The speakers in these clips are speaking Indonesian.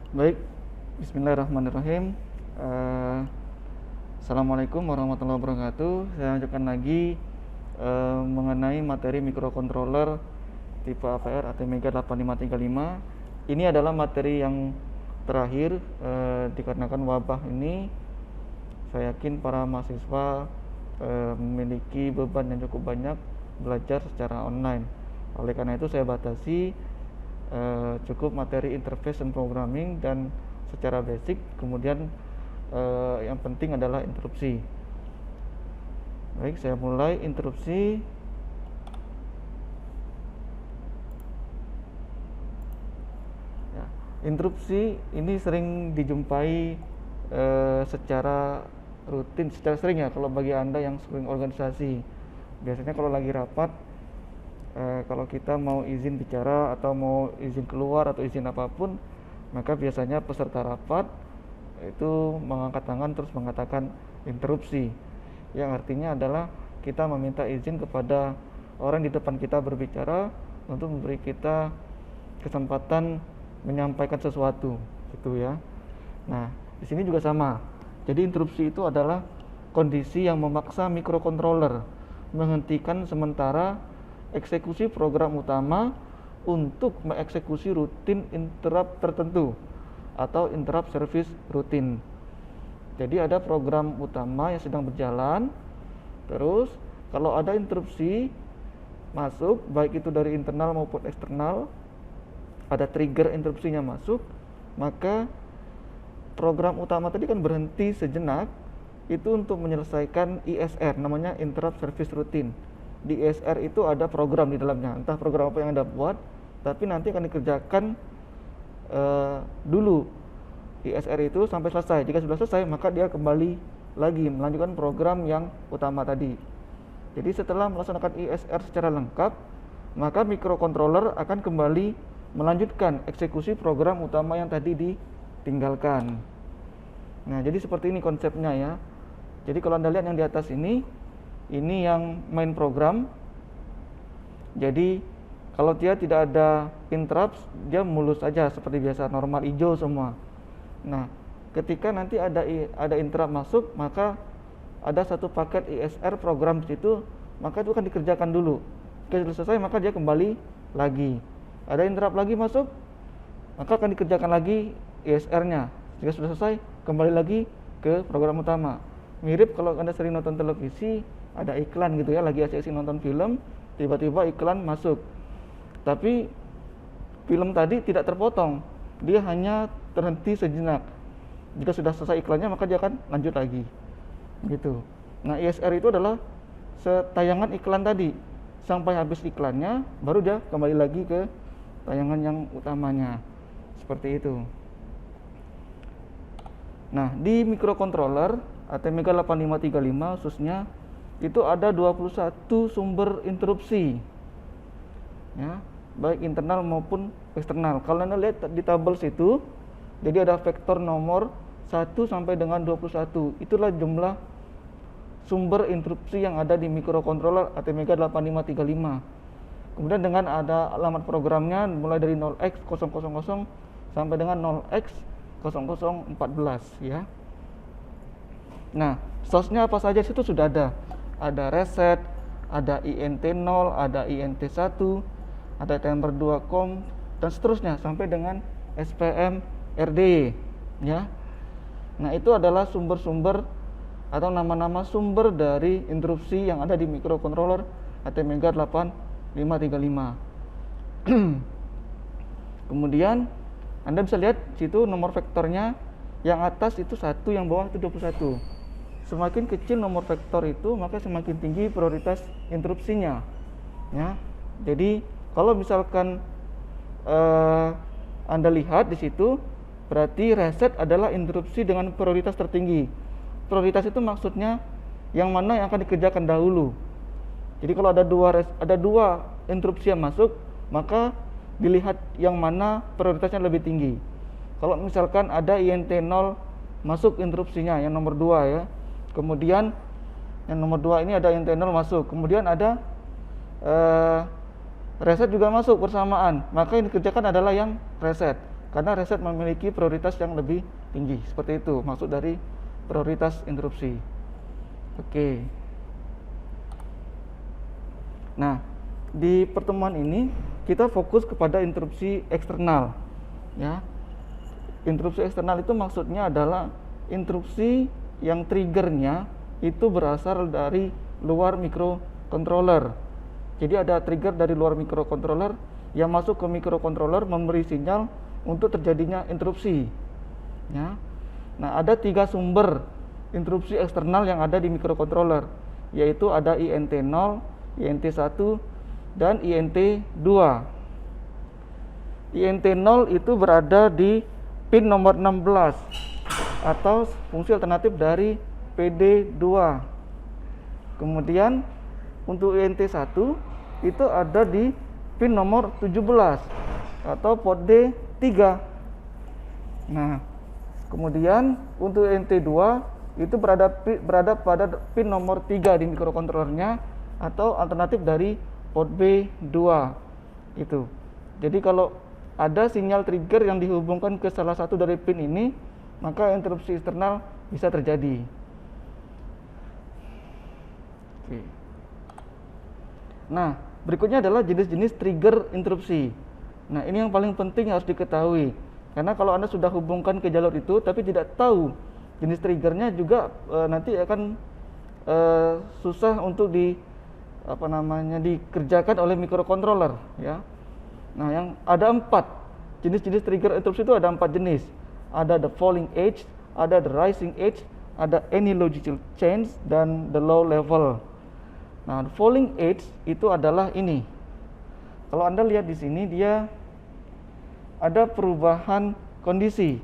Baik, Bismillahirrahmanirrahim. Eh, Assalamualaikum warahmatullahi wabarakatuh. Saya lanjutkan lagi mengenai materi microcontroller tipe AVR ATmega 8535. Ini adalah materi yang terakhir dikarenakan wabah ini. Saya yakin para mahasiswa memiliki beban yang cukup banyak belajar secara online. Oleh karena itu saya batasi cukup materi interface dan programming dan secara basic, kemudian yang penting adalah interupsi. Baik, saya mulai interupsi. Ya, interupsi ini sering dijumpai secara rutin, secara sering ya kalau bagi Anda yang sering organisasi. Biasanya kalau lagi rapat, kalau kita mau izin bicara atau mau izin keluar atau izin apapun, maka biasanya peserta rapat itu mengangkat tangan terus mengatakan interupsi, yang artinya adalah kita meminta izin kepada orang di depan kita berbicara untuk memberi kita kesempatan menyampaikan sesuatu, gitu ya. Nah, di sini juga sama. Jadi interupsi itu adalah kondisi yang memaksa microcontroller menghentikan sementara eksekusi program utama untuk mengeksekusi rutin interrupt tertentu atau interrupt service rutin. Jadi ada program utama yang sedang berjalan, terus kalau ada interupsi masuk, baik itu dari internal maupun eksternal, ada trigger interupsinya masuk, maka program utama tadi kan berhenti sejenak, itu untuk menyelesaikan ISR, namanya interrupt service routine. Di ISR itu ada program di dalamnya, entah program apa yang Anda buat, tapi nanti akan dikerjakan dulu ISR itu sampai selesai. Jika sudah selesai, maka dia kembali lagi melanjutkan program yang utama tadi. Jadi setelah melaksanakan ISR secara lengkap, maka microcontroller akan kembali melanjutkan eksekusi program utama yang tadi ditinggalkan. Nah, jadi seperti ini konsepnya ya. Jadi kalau Anda lihat yang di atas ini yang main program. Jadi kalau dia tidak ada interrupts, dia mulus saja seperti biasa, normal, hijau semua. Nah, ketika nanti ada interrupt masuk, maka ada satu paket ISR program di situ, maka itu akan dikerjakan dulu. Ketika selesai, maka dia kembali lagi. Ada interrupt lagi masuk, maka akan dikerjakan lagi ISR-nya. Jika sudah selesai, kembali lagi ke program utama. Mirip kalau Anda sering nonton televisi, ada iklan gitu ya, lagi asik-asik nonton film, tiba-tiba iklan masuk. Tapi film tadi tidak terpotong, dia hanya terhenti sejenak. Jika sudah selesai iklannya, maka dia akan lanjut lagi. Gitu. Nah, ISR itu adalah tayangan iklan tadi. Sampai habis iklannya, baru dia kembali lagi ke tayangan yang utamanya. Seperti itu. Nah, di microcontroller ATmega 8535 khususnya itu ada 21 sumber interupsi. Ya, baik internal maupun eksternal. Kalau Anda lihat di tabel situ, jadi ada vektor nomor 1 sampai dengan 21. Itulah jumlah sumber interupsi yang ada di microcontroller ATmega 8535. Kemudian dengan ada alamat programnya mulai dari 0x000 sampai dengan 0x0014 ya. Nah, source-nya apa saja situ sudah ada. Ada reset, ada INT0, ada INT1, ada timer 2 com dan seterusnya sampai dengan SPM RDY ya. Nah, itu adalah sumber-sumber atau nama-nama sumber dari interupsi yang ada di microcontroller ATmega 8535. Kemudian Anda bisa lihat situ nomor vektornya, yang atas itu 1, yang bawah itu 21. Semakin kecil nomor vektor itu, maka semakin tinggi prioritas interupsinya ya. Jadi kalau misalkan Anda lihat di situ, berarti reset adalah interupsi dengan prioritas tertinggi. Prioritas itu maksudnya yang mana yang akan dikerjakan dahulu. Jadi kalau ada dua interupsi yang masuk, maka dilihat yang mana prioritasnya lebih tinggi. Kalau misalkan ada INT0 masuk interupsinya yang nomor 2 ya. Kemudian yang nomor 2 ini ada INT0 masuk. Kemudian ada reset juga masuk bersamaan, maka yang dikerjakan adalah yang reset. karena reset memiliki prioritas yang lebih tinggi. Seperti itu maksud dari prioritas interupsi. Oke. Nah, di pertemuan ini kita fokus kepada interupsi eksternal, ya. Interupsi eksternal itu maksudnya adalah interupsi yang triggernya itu berasal dari luar microcontroller. Jadi ada trigger dari luar microcontroller yang masuk ke microcontroller memberi sinyal untuk terjadinya interupsi, ya. Nah, ada 3 sumber interupsi eksternal yang ada di microcontroller, yaitu ada INT0, INT1, dan INT2. INT0 itu berada di pin nomor 16 atau fungsi alternatif dari PD2. Kemudian untuk INT1 itu ada di pin nomor 17 atau port D3. Nah, kemudian untuk INT2 itu berada pada pin nomor 3 di microcontrollernya atau alternatif dari port B2 itu. Jadi kalau ada sinyal trigger yang dihubungkan ke salah satu dari pin ini, maka interupsi eksternal bisa terjadi. Oke. Nah, berikutnya adalah jenis-jenis trigger interupsi. Nah, ini yang paling penting harus diketahui. Karena kalau Anda sudah hubungkan ke jalur itu tapi tidak tahu jenis triggernya juga nanti akan susah untuk dikerjakan oleh microcontroller, ya. Nah, yang ada 4 jenis-jenis trigger interupsi itu ada 4 jenis. Ada the falling edge, ada the rising edge, ada any logical change, dan the low level. Nah, the falling edge itu adalah ini. Kalau Anda lihat di sini dia ada perubahan kondisi.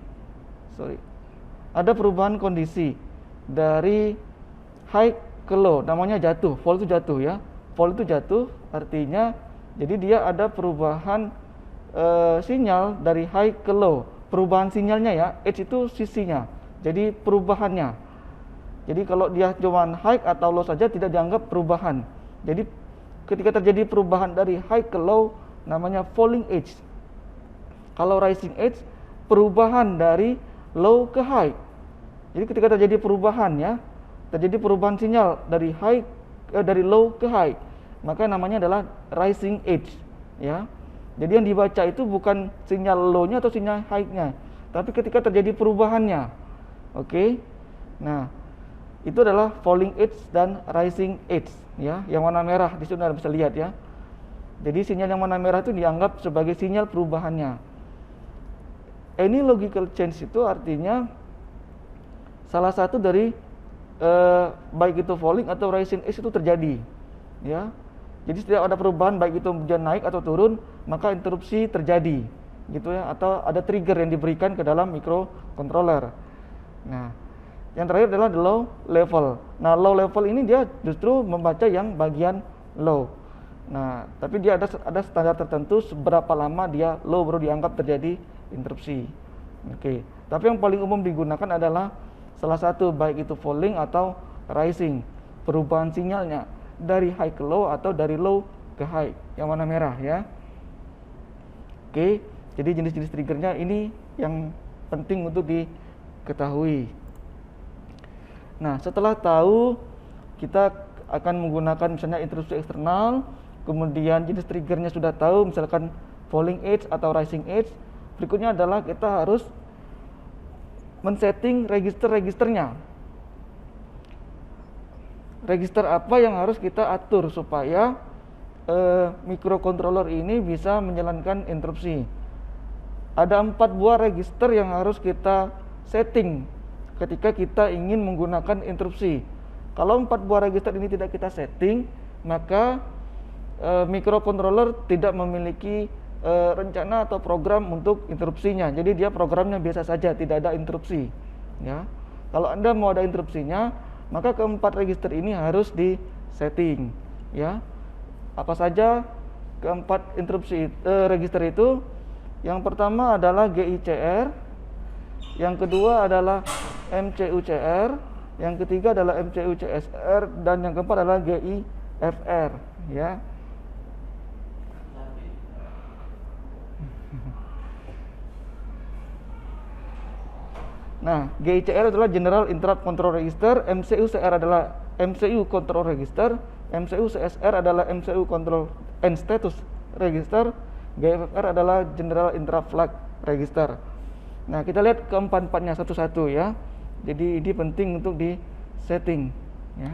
Ada perubahan kondisi dari high ke low, namanya jatuh. Fall itu jatuh, ya. Fall itu jatuh artinya jadi dia ada perubahan sinyal dari high ke low. Perubahan sinyalnya, ya. Edge itu sisinya. Jadi perubahannya. Jadi kalau dia cuma high atau low saja tidak dianggap perubahan. Jadi ketika terjadi perubahan dari high ke low namanya falling edge. Kalau rising edge perubahan dari low ke high. Jadi ketika terjadi perubahan, ya, terjadi perubahan sinyal dari dari low ke high, maka namanya adalah rising edge, ya. Jadi yang dibaca itu bukan sinyal low-nya atau sinyal high-nya, tapi ketika terjadi perubahannya. Oke. Nah, itu adalah falling edge dan rising edge, ya. Yang warna merah di sini Anda bisa lihat, ya. Jadi sinyal yang warna merah itu dianggap sebagai sinyal perubahannya. Any logical change itu artinya salah satu dari baik itu falling atau rising edge itu terjadi, ya. Jadi setiap ada perubahan baik itu dia naik atau turun, maka interupsi terjadi, gitu, ya, atau ada trigger yang diberikan ke dalam microcontroller. Nah, yang terakhir adalah the low level. Nah, low level ini dia justru membaca yang bagian low. Nah, tapi dia ada standar tertentu seberapa lama dia low baru dianggap terjadi interupsi. Oke. Tapi yang paling umum digunakan adalah salah satu baik itu falling atau rising, perubahan sinyalnya dari high ke low atau dari low ke high, yang warna merah, ya. Oke. Jadi jenis-jenis triggernya ini yang penting untuk diketahui. Nah, setelah tahu kita akan menggunakan misalnya interupsi eksternal, kemudian jenis triggernya sudah tahu, misalkan falling edge atau rising edge, berikutnya adalah kita harus men-setting register-registernya. Register apa yang harus kita atur supaya microcontroller ini bisa menjalankan interupsi. Ada 4 buah register yang harus kita setting ketika kita ingin menggunakan interupsi. Kalau 4 buah register ini tidak kita setting, maka microcontroller tidak memiliki rencana atau program untuk interupsinya. Jadi dia programnya biasa saja, tidak ada interupsi, ya. Kalau Anda mau ada interupsinya, maka keempat register ini harus di setting, ya. Apa saja keempat interupsi register itu? Yang pertama adalah GICR, yang kedua adalah MCUCR, yang ketiga adalah MCUCSR, dan yang keempat adalah GIFR, ya. Nah, GICR adalah General Interrupt Control Register, MCU-CR adalah MCU Control Register, MCU-CSR adalah MCU Control and Status Register, GFR adalah General Interrupt Flag Register. Nah, kita lihat keempat-empatnya satu-satu ya. Jadi ini penting untuk di setting ya.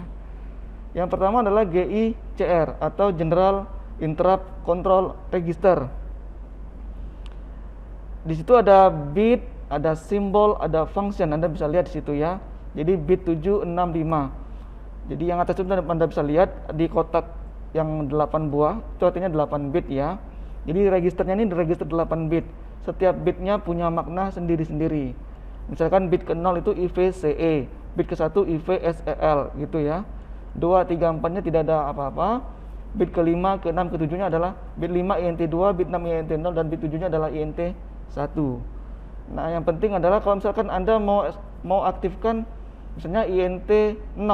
Yang pertama adalah GICR atau General Interrupt Control Register. Di situ ada bit, ada simbol, ada function. Anda bisa lihat di situ ya. Jadi bit 765. Jadi yang atas itu Anda bisa lihat di kotak yang 8 buah, itu artinya 8 bit ya. Jadi registernya ini register 8 bit. Setiap bitnya punya makna sendiri-sendiri. Misalkan bit ke-0 itu IVCE, bit ke-1 IVSEL gitu ya. 2, 3, 4-nya tidak ada apa-apa. Bit ke-5, ke-6, ke-7-nya adalah bit 5 INT2, bit 6 INT0 dan bit 7-nya adalah INT1. Nah, yang penting adalah kalau misalkan Anda mau aktifkan misalnya INT0,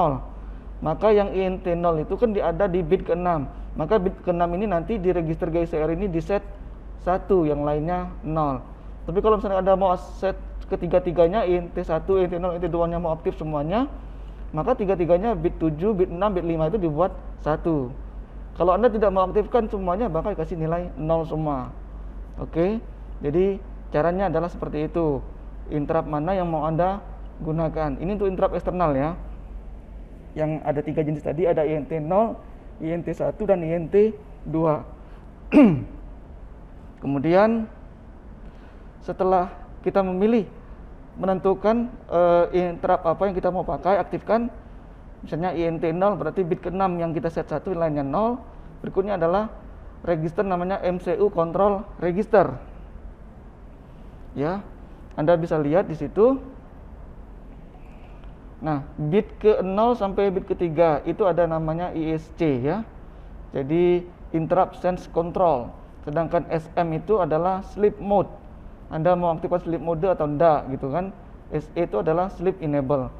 maka yang INT0 itu kan ada di bit ke-6. Maka bit ke-6 ini nanti di register GICR ini di set 1, yang lainnya 0. Tapi kalau misalnya Anda mau set ketiga-tiganya INT1, INT0, INT2-nya mau aktif semuanya, maka tiga-tiganya bit 7, bit 6, bit 5 itu dibuat 1. Kalau Anda tidak mau aktifkan semuanya, bakal kasih nilai 0 semua. Oke. Jadi caranya adalah seperti itu. Interrupt mana yang mau Anda gunakan. Ini untuk interrupt eksternal ya. Yang ada 3 jenis tadi, ada INT0, INT1 dan INT2. Kemudian setelah kita menentukan interrupt apa yang kita mau pakai, aktifkan. Misalnya INT0 berarti bit ke-6 yang kita set 1, lainnya 0. Berikutnya adalah register namanya MCU Control Register. Ya, Anda bisa lihat di situ. Nah, bit ke-0 sampai bit ke-3 itu ada namanya ISC ya. Jadi Interrupt Sense Control. Sedangkan SM itu adalah Sleep Mode. Anda mau aktifkan sleep mode atau enggak gitu kan. SE itu adalah sleep enable.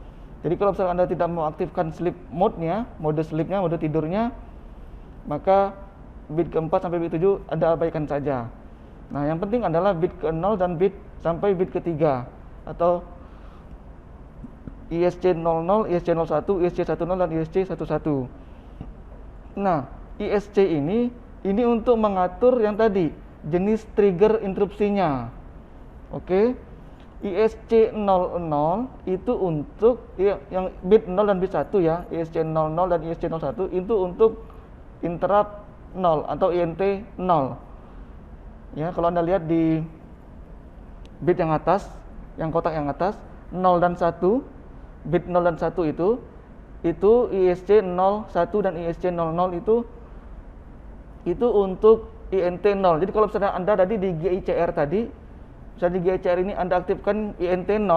Jadi kalau misalnya Anda tidak mau aktifkan sleep mode-nya, mode sleep-nya, mode tidurnya, maka bit ke-4 sampai bit ke-7 Anda abaikan saja. Nah, yang penting adalah bit ke-0 dan bit sampai bit ke-3 atau ISC00, ISC01, ISC10 dan ISC11. Nah, ISC ini untuk mengatur yang tadi jenis trigger interupsinya. Oke. ISC00 itu untuk yang bit 0 dan bit 1 ya. ISC00 dan ISC01 itu untuk interrupt 0 atau INT0. Ya, kalau Anda lihat di bit yang atas, yang kotak yang atas, 0 dan 1, bit 0 dan 1 itu ISC01 dan ISC00 itu untuk INT0. Jadi kalau misalnya Anda tadi di GICR tadi, misalnya di GICR ini Anda aktifkan INT0,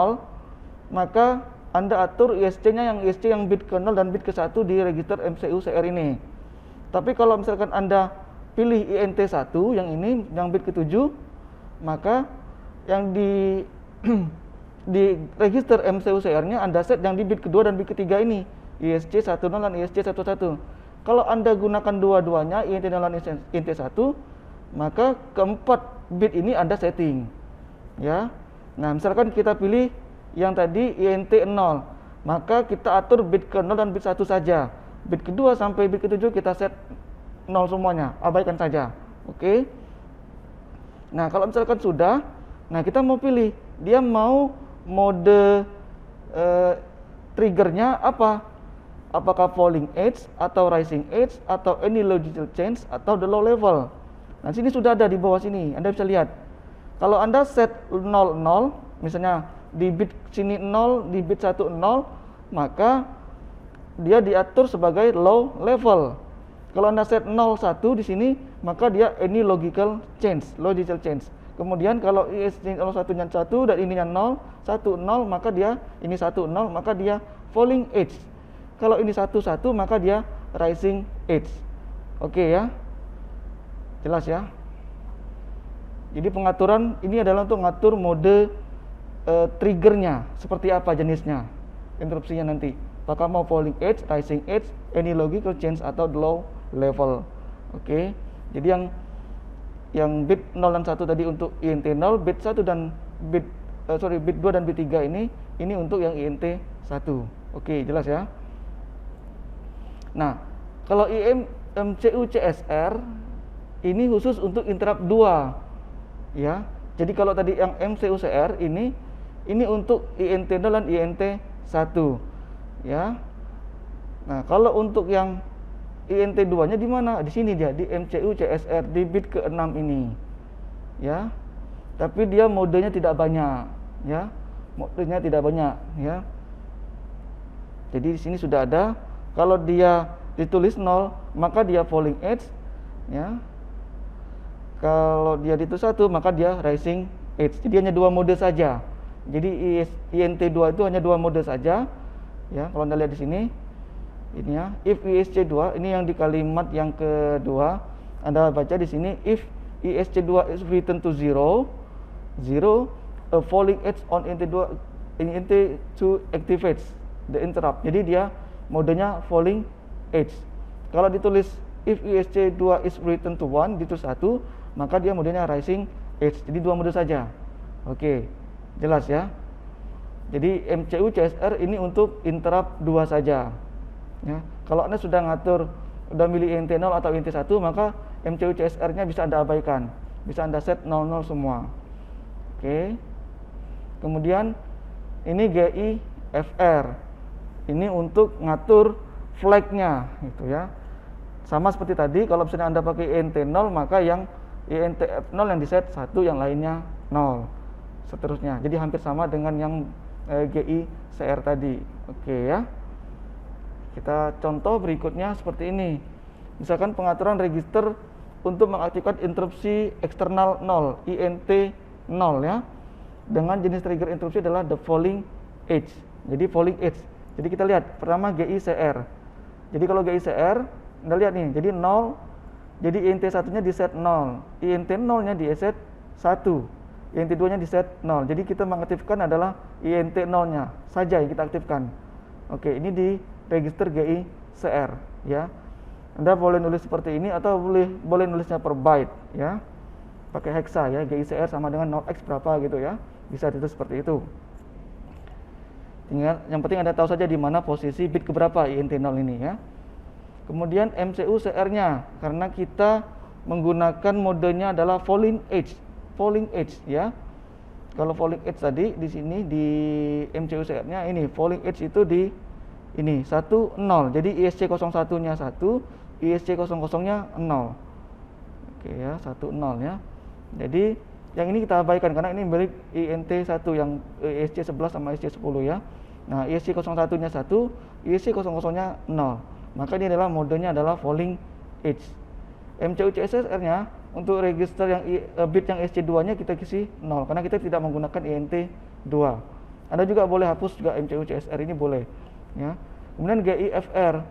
maka Anda atur ISC-nya yang ISC yang bit ke-0 dan bit ke-1 di register MCU-CR ini. Tapi kalau misalkan Anda pilih INT1 yang ini, yang bit ke-7, maka yang di register MCU-CR-nya Anda set yang di bit kedua dan bit ketiga ini, ISC10 dan ISC11. Kalau Anda gunakan dua-duanya, INT0 dan INT1, maka keempat bit ini Anda setting. Ya. Nah, misalkan kita pilih yang tadi INT0, maka kita atur bit ke-0 dan bit 1 saja. Bit kedua sampai bit ke-7 kita set 0 semuanya, abaikan saja. Oke. Nah, kalau misalkan sudah, nah kita mau pilih, dia mau mode triggernya apa? Apakah falling edge atau rising edge atau any logical change atau the low level. Nah, sini sudah ada di bawah sini, Anda bisa lihat. Kalau Anda set 00, misalnya di bit sini 0, di bit 1 0, maka dia diatur sebagai low level. Kalau Anda set 01 di sini, maka dia any logical change. Kemudian kalau ISC01-nya 1 dan ininya 0, 1 0, maka dia ini 1 0, maka dia falling edge. Kalau ini 1 1, maka dia rising edge. Oke ya. Jelas ya? Jadi pengaturan ini adalah untuk mengatur mode triggernya, seperti apa jenisnya, interupsinya nanti. Apakah mau falling edge, rising edge, any logical change atau low level. Oke. Jadi yang bit 0 dan 1 tadi untuk INT0, bit 1 dan bit bit 2 dan bit 3 ini untuk yang INT 1. Oke, jelas ya. Nah, kalau MCU CSR ini khusus untuk interrupt 2 ya. Jadi kalau tadi yang MCU CR ini untuk INT 0 dan INT 1 ya. Nah, kalau untuk yang INT 2-nya di mana? Di sini dia, di MCU CSR di bit ke-6 ini. Ya. Tapi dia modenya tidak banyak, ya. Modenya tidak banyak, ya. Jadi di sini sudah ada. Kalau dia ditulis 0, maka dia falling edge, ya. Kalau dia ditulis 1, maka dia rising edge. Jadi hanya 2 mode saja. Jadi INT 2 itu hanya 2 mode saja. Ya, kalau Anda lihat di sini, ini ya, if ISC2, ini yang di kalimat yang kedua, Anda baca di sini, if ISC2 is written to 0, a falling edge on INT2 activates the interrupt. Jadi dia modenya falling edge. Kalau ditulis if ISC2 is written to 1, ditulis 1, maka dia modenya rising edge. Jadi 2 mode saja. Oke, jelas ya. Jadi MCU CSR ini untuk interrupt 2 saja. Ya. Kalau Anda sudah ngatur, sudah milih INT 0 atau INT 1, maka MCU CSR-nya bisa Anda abaikan. Bisa Anda set 00 semua. Oke. Kemudian ini GIFR. Ini untuk ngatur flag-nya gitu ya. Sama seperti tadi, kalau misalnya Anda pakai INT 0, maka yang INT F0 yang di set 1, yang lainnya 0. Seterusnya. Jadi hampir sama dengan yang GICR tadi. Oke ya. Kita contoh berikutnya seperti ini. Misalkan pengaturan register untuk mengaktifkan interupsi eksternal 0, INT 0 ya. Dengan jenis trigger interupsi adalah the falling edge. Jadi falling edge. Jadi kita lihat pertama GICR. Jadi kalau GICR, Anda lihat nih, jadi 0. Jadi INT 1-nya di set 0, INT 0-nya di set 1. INT 2-nya di set 0. Jadi kita mengaktifkan adalah INT 0-nya saja yang kita aktifkan. Oke, ini di register GICR ya. Anda boleh nulis seperti ini atau boleh nulisnya per byte ya. Pakai hexa ya, GICR sama dengan 0x berapa gitu ya. Bisa ditulis seperti itu. Tinggal yang penting Anda tahu saja di mana posisi bit keberapa INT 0 ini ya. Kemudian MCU CR-nya, karena kita menggunakan modenya adalah falling edge ya. Kalau falling edge tadi di sini di MCU CR-nya ini falling edge itu di ini 1 0. Jadi ISC 01-nya 1, ISC 00-nya 0. Oke ya, 1 0 ya. Jadi yang ini kita abaikan karena ini milik INT 1 yang ISC 11 sama ISC 10 ya. Nah, ISC 01-nya 1, ISC 00-nya 0. Maka ini adalah modenya adalah falling edge. MCU CSR-nya untuk register yang bit yang ISC2-nya kita isi 0 karena kita tidak menggunakan INT 2. Anda juga boleh hapus juga MCU CSR ini boleh ya. Kemudian GIFR.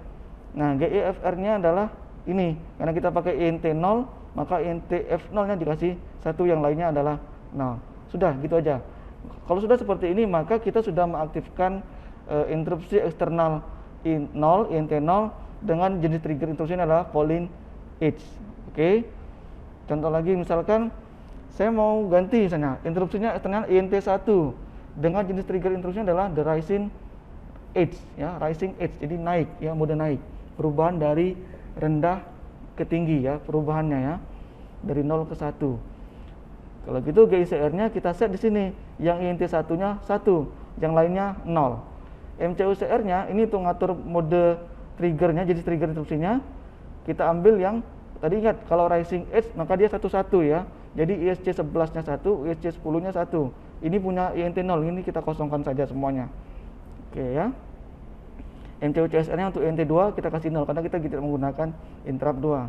Nah, GIFR-nya adalah ini karena kita pakai INT 0, maka INT F0-nya dikasih 1, yang lainnya adalah 0. Sudah gitu aja. Kalau sudah seperti ini, maka kita sudah mengaktifkan interupsi eksternal 0, INT 0 dengan jenis trigger interupsi adalah falling edge. Oke. Contoh lagi misalkan saya mau ganti misalnya interupsinya eksternal INT 1 dengan jenis trigger interupsinya adalah the rising edge ya, rising edge. Jadi naik ya, mode naik. Perubahan dari rendah ke tinggi ya, perubahannya ya. Dari 0 ke 1. Kalau gitu GICR-nya kita set di sini. Yang INT 1-nya 1, yang lainnya 0. MCU CR-nya ini untuk ngatur mode triggernya, jadi trigger interupsinya. Kita ambil yang tadi, ingat kalau rising edge maka dia 1-1 ya. Jadi ISC 11-nya 1, ISC 10-nya 1. Ini punya INT 0, ini kita kosongkan saja semuanya. Oke ya. MCU CSR-nya untuk INT 2 kita kasih 0 karena kita tidak menggunakan interrupt 2.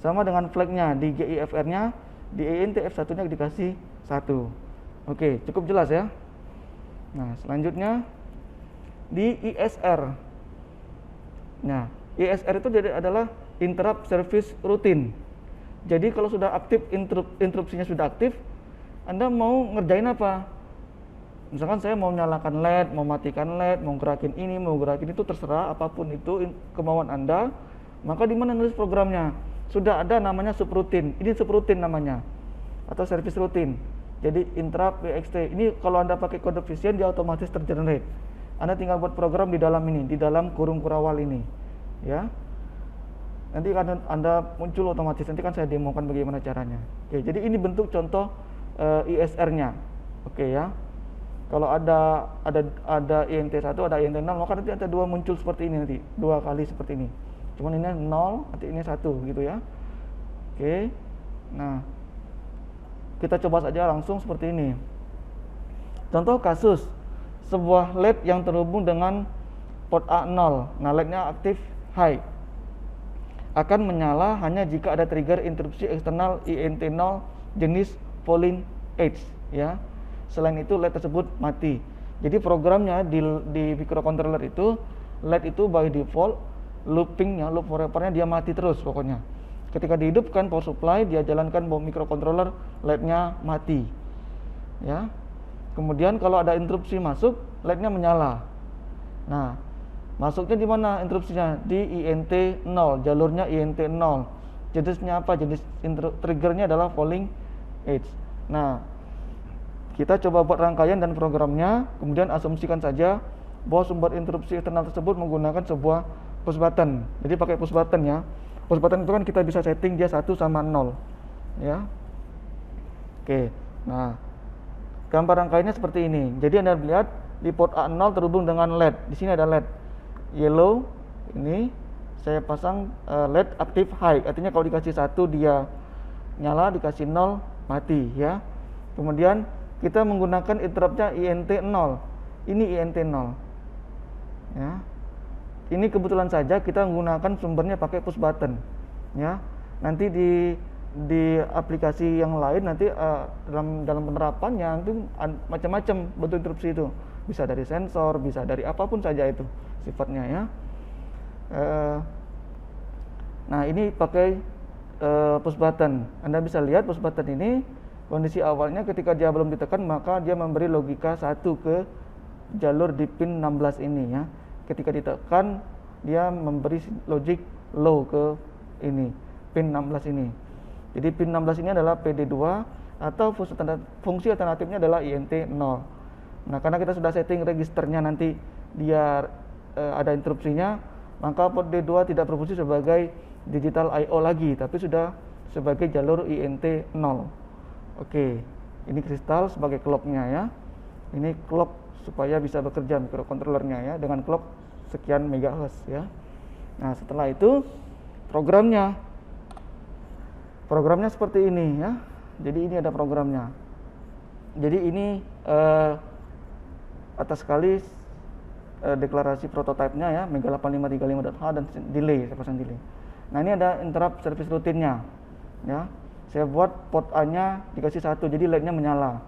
Sama dengan flag-nya di GIFR-nya, di INT F1-nya dikasih 1. Oke, cukup jelas ya. Nah, selanjutnya di ISR. Nah, ISR itu adalah interrupt service routine. Jadi kalau sudah aktif interupsinya sudah aktif, Anda mau ngerjain apa? Misalkan saya mau nyalakan LED, mau matikan LED, mau gerakin ini, mau gerakin itu, terserah apapun itu kemauan Anda. Maka di mana nulis programnya? Sudah ada namanya subroutine. Ini subroutine namanya atau service routine. jadi interrupt ext. Ini kalau Anda pakai kode Vision dia otomatis tergenerate. Anda tinggal buat program di dalam ini, di dalam kurung kurawal ini, ya. Nanti kan Anda muncul otomatis. Nanti kan saya demokan bagaimana caranya. Oke, jadi ini bentuk contoh ISR-nya. Oke ya. Kalau ada INT1, ada INT0, maka nanti ada dua muncul seperti ini nanti, dua kali seperti ini. Cuman ini 0, nanti ini 1 gitu ya. Oke. Nah, kita coba saja langsung seperti ini. Contoh kasus sebuah LED yang terhubung dengan port A0. Nah, LED-nya aktif high. Akan menyala hanya jika ada trigger interupsi eksternal INT0 jenis polling edge ya. Selain itu LED tersebut mati. Jadi programnya di microcontroller itu LED itu by default loopingnya, loop forever-nya dia mati terus pokoknya. Ketika dihidupkan power supply, dia jalankan microcontroller, LED-nya mati. Ya. Kemudian kalau ada interupsi masuk, LED-nya menyala. Nah, masuknya di mana interupsinya? Di INT0, jalurnya INT0. Jenisnya apa? Jenis triggernya adalah polling edge. Nah, kita coba buat rangkaian dan programnya, kemudian asumsikan saja bahwa sumber interupsi eksternal tersebut menggunakan sebuah push button. Jadi pakai push button ya. Push button itu kan kita bisa setting dia 1 sama 0. Ya. Oke. Nah, gambar rangkaiannya seperti ini. Jadi Anda lihat di port A0 terhubung dengan LED. Di sini ada LED yellow, ini saya pasang LED aktif high, artinya kalau dikasih 1 dia nyala, dikasih 0 mati ya. Kemudian kita menggunakan interruptnya INT0, ini INT0 ya. Ini kebetulan saja kita menggunakan sumbernya pakai push button ya. Nanti di aplikasi yang lain nanti dalam penerapannya itu macam-macam bentuk interupsi itu, bisa dari sensor, bisa dari apapun saja itu sifatnya ya. Nah, ini pakai push button. Anda bisa lihat push button ini kondisi awalnya ketika dia belum ditekan maka dia memberi logika 1 ke jalur di pin 16 ini ya. Ketika ditekan dia memberi logic low ke ini pin 16 ini. Jadi pin 16 ini adalah PD2 atau fungsi alternatifnya adalah INT0. Nah, karena kita sudah setting registernya nanti dia ada interupsinya, maka port D2 tidak berfungsi sebagai digital I/O lagi, tapi sudah sebagai jalur INT0. Oke, ini kristal sebagai clock-nya ya. Ini clock supaya bisa bekerja microcontrollernya ya dengan clock sekian megahertz ya. Nah, setelah itu programnya seperti ini ya. Jadi ini ada programnya. Jadi ini atas sekali deklarasi prototipenya ya, Mega 8535.H dan delay, saya pasang delay. Nah, ini ada interrupt service rutinnya ya. Saya buat port A-nya dikasih 1, jadi LED-nya menyala.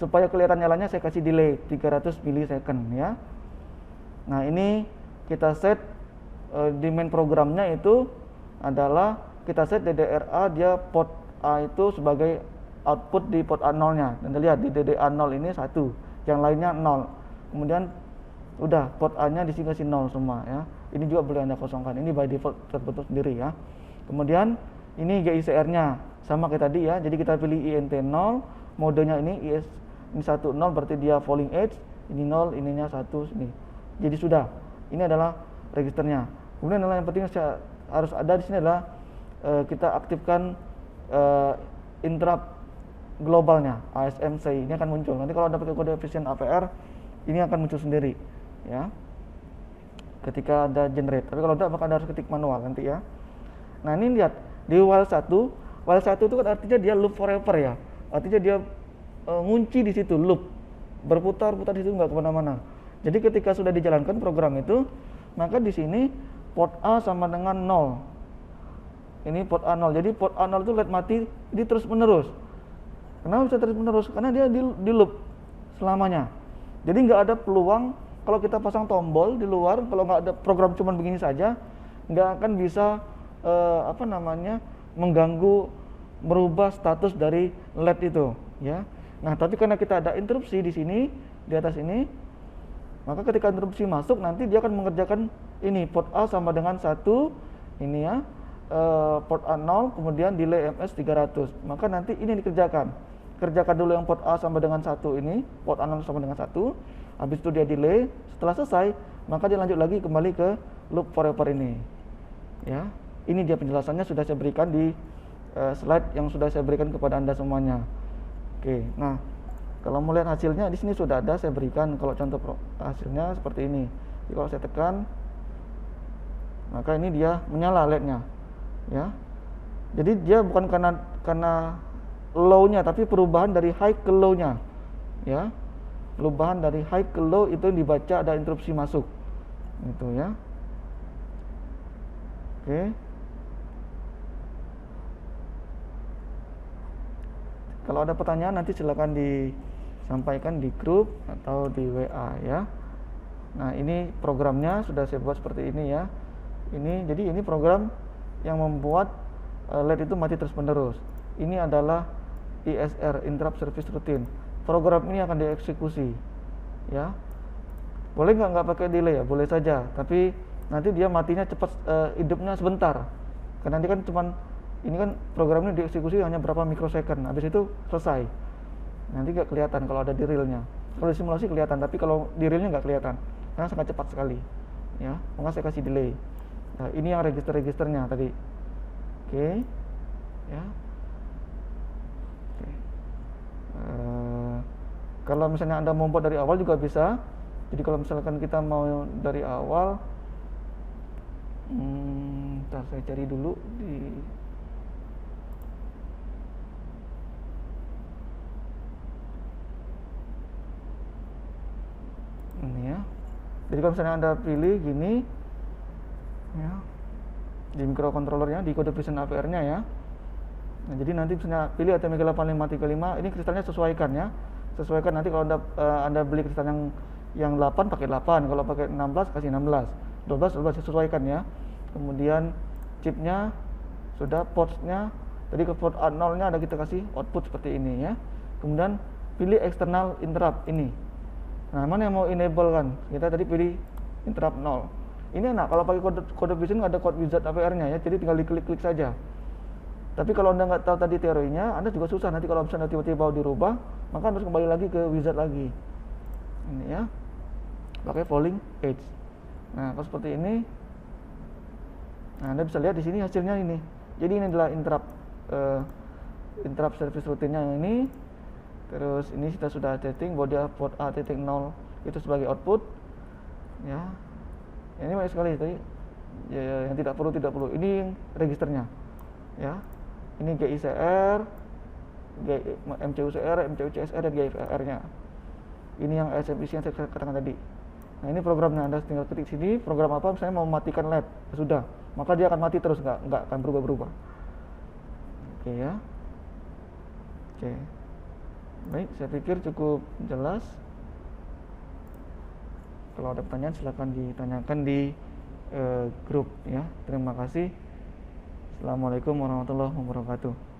Supaya kelihatan nyalanya saya kasih delay 300 milisecond ya. Nah, ini kita set di main programnya itu adalah kita set DDRA, dia port A itu sebagai output di port A0-nya. Dan lihat di DDA0 ini 1, yang lainnya 0. Kemudian udah port A-nya di sini kasih 0 semua ya. Ini juga boleh Anda kosongkan. Ini by default terbentuk sendiri ya. Kemudian ini GICR-nya sama kayak tadi ya. Jadi kita pilih INT0, modenya ini ini 10 berarti dia falling edge, ini 0, ininya 1 ini. Jadi sudah. Ini adalah registernya. Kemudian yang penting harus ada di sini adalah kita aktifkan interrupt globalnya, ASMC. Ini akan muncul. Nanti kalau Anda pakai kode Vision APR, ini akan muncul sendiri ya. Ketika ada generate. Tapi kalau tidak maka Anda harus ketik manual nanti ya. Nah, ini lihat di while 1 itu kan artinya dia loop forever ya. Artinya dia ngunci di situ, loop berputar-putar di situ, nggak kemana-mana. Jadi ketika sudah dijalankan program itu, maka di sini port A sama dengan 0. Ini port A0. Jadi port A0 itu LED mati, ini terus menerus. Kenapa bisa terus menerus? Karena dia di loop selamanya. Jadi nggak ada peluang kalau kita pasang tombol di luar, kalau nggak ada program cuman begini saja, nggak akan bisa mengganggu, merubah status dari LED itu ya. Nah, tapi karena kita ada interupsi di sini, di atas ini, maka ketika interupsi masuk nanti dia akan mengerjakan ini port A sama dengan 1 ini ya, port A0 kemudian delay MS 300. Maka nanti ini dikerjakan. kerjakan dulu yang port A sampai dengan 1 ini, port A sampai dengan 1, habis itu dia delay. Setelah selesai, maka dia lanjut lagi kembali ke loop forever ini. Ya, ini dia penjelasannya sudah saya berikan di slide yang sudah saya berikan kepada Anda semuanya. Oke, nah kalau mau lihat hasilnya di sini sudah ada saya berikan. Kalau contoh hasilnya seperti ini. Jadi kalau saya tekan, maka ini dia menyala LED-nya. Ya, jadi dia bukan karena low-nya, tapi perubahan dari high ke low-nya. Ya, perubahan dari high ke low itu yang dibaca ada interupsi masuk. Itu ya. Oke. Kalau ada pertanyaan nanti silakan disampaikan di grup atau di WA ya. Nah, ini programnya sudah saya buat seperti ini ya. Jadi ini program yang membuat LED itu mati terus-menerus. Ini adalah ISR, Interrupt Service Routine. Program ini akan dieksekusi ya. Boleh nggak pakai delay ya? Boleh saja, tapi nanti dia matinya cepat, hidupnya sebentar. Karena nanti kan cuman ini kan program ini dieksekusi hanya berapa mikrosecond, habis itu selesai. Nanti nggak kelihatan kalau ada di realnya. Kalau di simulasi kelihatan, tapi kalau di realnya nggak kelihatan, karena sangat cepat sekali. Ya, maka saya kasih delay. Nah, ini yang register-registernya tadi. Oke, ya. Oke. Kalau misalnya Anda mau buat dari awal juga bisa. Jadi kalau misalkan kita mau dari awal, ntar saya cari dulu di ini ya. Jadi kalau misalnya Anda pilih gini ya, di microcontrollernya, di kode vision AVR-nya ya. Nah, jadi nanti misalnya pilih ATmega 8535, ini kristalnya sesuaikan ya. Sesuaikan nanti kalau Anda beli kristal yang 8 pakai 8, kalau pakai 16 kasih 16. 12 sesuaikan ya. Kemudian chipnya sudah, portsnya tadi ke port A0 nya ada kita kasih output seperti ini ya. Kemudian pilih external interrupt ini. Nah, mana yang mau enable kan? Kita tadi pilih interrupt 0. Ini enak, kalau pakai kode vision ada code wizard AVR-nya ya, jadi tinggal diklik-klik saja. Tapi kalau Anda nggak tahu tadi teorinya, Anda juga susah nanti kalau misalnya tiba-tiba mau dirubah, maka harus kembali lagi ke wizard lagi. Ini ya, pakai falling edge. Nah, kalau seperti ini, nah Anda bisa lihat di sini hasilnya ini. Jadi ini adalah interrupt service routine-nya yang ini. Terus ini kita sudah setting bahwa dia port A.0 itu sebagai output. Ya, ini banyak sekali tadi ya, yang tidak perlu. Ini registernya. Ya, ini GICR, MCUCR, MCUCSR dan GIFR-nya. Ini yang SMPC yang saya katakan tadi. Nah, ini programnya, Anda tinggal ketik sini program apa, misalnya mau mematikan LED, sudah, maka dia akan mati terus, nggak akan berubah-berubah. Oke ya. Oke. Baik, saya pikir cukup jelas. Kalau ada pertanyaan silakan ditanyakan di grup ya. Terima kasih. Assalamualaikum warahmatullahi wabarakatuh.